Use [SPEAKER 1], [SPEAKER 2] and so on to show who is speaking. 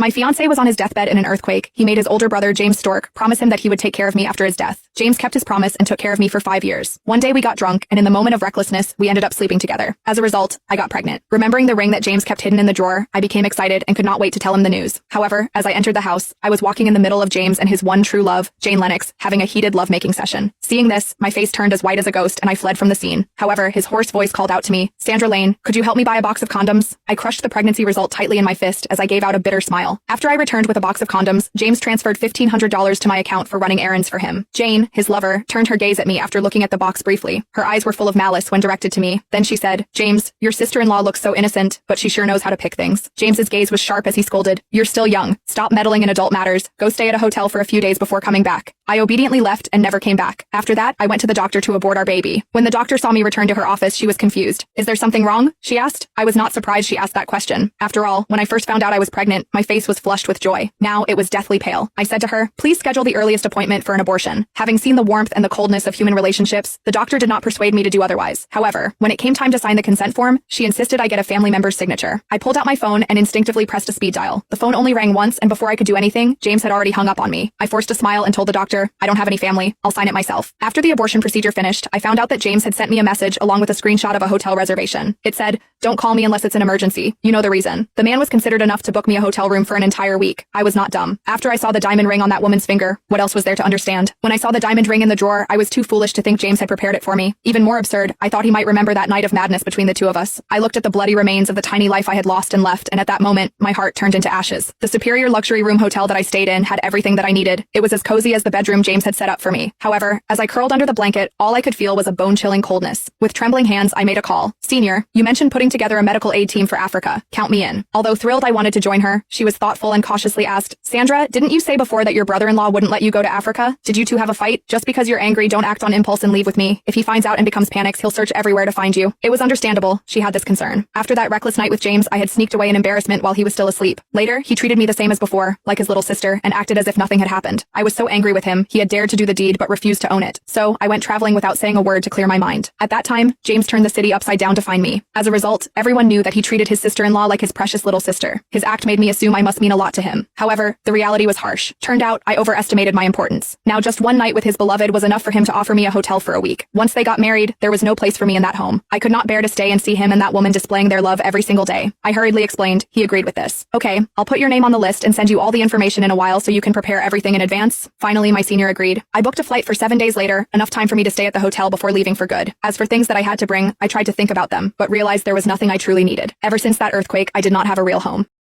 [SPEAKER 1] My fiancé was on his deathbed in an earthquake. He made his older brother, James Stork, promise him that he would take care of me after his death. James kept his promise and took care of me for 5 years. One day we got drunk, and in the moment of recklessness, we ended up sleeping together. As a result, I got pregnant. Remembering the ring that James kept hidden in the drawer, I became excited and could not wait to tell him the news. However, as I entered the house, I was walking in the middle of James and his one true love, Jane Lennox, having a heated lovemaking session. Seeing this, my face turned as white as a ghost and I fled from the scene. However, his hoarse voice called out to me, "Sandra Lane, could you help me buy a box of condoms?" I crushed the pregnancy result tightly in my fist as I gave out a bitter smile. After I returned with a box of condoms, James transferred $1,500 to my account for running errands for him. Jane, his lover, turned her gaze at me after looking at the box briefly. Her eyes were full of malice when directed to me. Then she said, "James, your sister-in-law looks so innocent, but she sure knows how to pick things." James's gaze was sharp as he scolded, "You're still young. Stop meddling in adult matters. Go stay at a hotel for a few days before coming back." I obediently left and never came back. After that, I went to the doctor to abort our baby. When the doctor saw me return to her office, she was confused. "Is there something wrong?" she asked. I was not surprised she asked that question. After all, when I first found out I was pregnant, my face was flushed with joy. Now it was deathly pale. I said to her, "Please schedule the earliest appointment for an abortion." Having seen the warmth and the coldness of human relationships, the doctor did not persuade me to do otherwise. However, when it came time to sign the consent form, she insisted I get a family member's signature. I pulled out my phone and instinctively pressed a speed dial. The phone only rang once, and before I could do anything, James had already hung up on me. I forced a smile and told the doctor, "I don't have any family. I'll sign it myself." After the abortion procedure finished, I found out that James had sent me a message along with a screenshot of a hotel reservation. It said, "Don't call me unless it's an emergency. You know the reason." The man was considered enough to book me a hotel room for an entire week. I was not dumb. After I saw the diamond ring on that woman's finger, what else was there to understand? When I saw the diamond ring in the drawer, I was too foolish to think James had prepared it for me. Even more absurd, I thought he might remember that night of madness between the two of us. I looked at the bloody remains of the tiny life I had lost and left, and at that moment, my heart turned into ashes. The superior luxury room hotel that I stayed in had everything that I needed. It was as cozy as the bedroom James had set up for me. However, as I curled under the blanket, all I could feel was a bone-chilling coldness. With trembling hands, I made a call. "Senior, you mentioned putting together a medical aid team for Africa. Count me in." Although thrilled I wanted to join her, she was thoughtful and cautiously asked, "Sandra, didn't you say before that your brother-in-law wouldn't let you go to Africa? Did you two have a fight? Just because you're angry, don't act on impulse and leave with me. If he finds out and becomes panics, he'll search everywhere to find you." It was understandable. She had this concern. After that reckless night with James, I had sneaked away in embarrassment while he was still asleep. Later, he treated me the same as before, like his little sister, and acted as if nothing had happened. I was so angry with him. He had dared to do the deed but refused to own it. So, I went traveling without saying a word to clear my mind. At that time, James turned the city upside down to find me. As a result, everyone knew that he treated his sister-in-law like his precious little sister. His act made me assume I must mean a lot to him. However, the reality was harsh. Turned out, I overestimated my importance. Now just one night with his beloved was enough for him to offer me a hotel for a week. Once they got married, there was no place for me in that home. I could not bear to stay and see him and that woman displaying their love every single day. I hurriedly explained. He agreed with this. "Okay, I'll put your name on the list and send you all the information in a while so you can prepare everything in advance." Finally, my senior agreed. I booked a flight for 7 days later, enough time for me to stay at the hotel before leaving for good. As for things that I had to bring, I tried to think about them, but realized there was nothing I truly needed. Ever since that earthquake, I did not have a real home.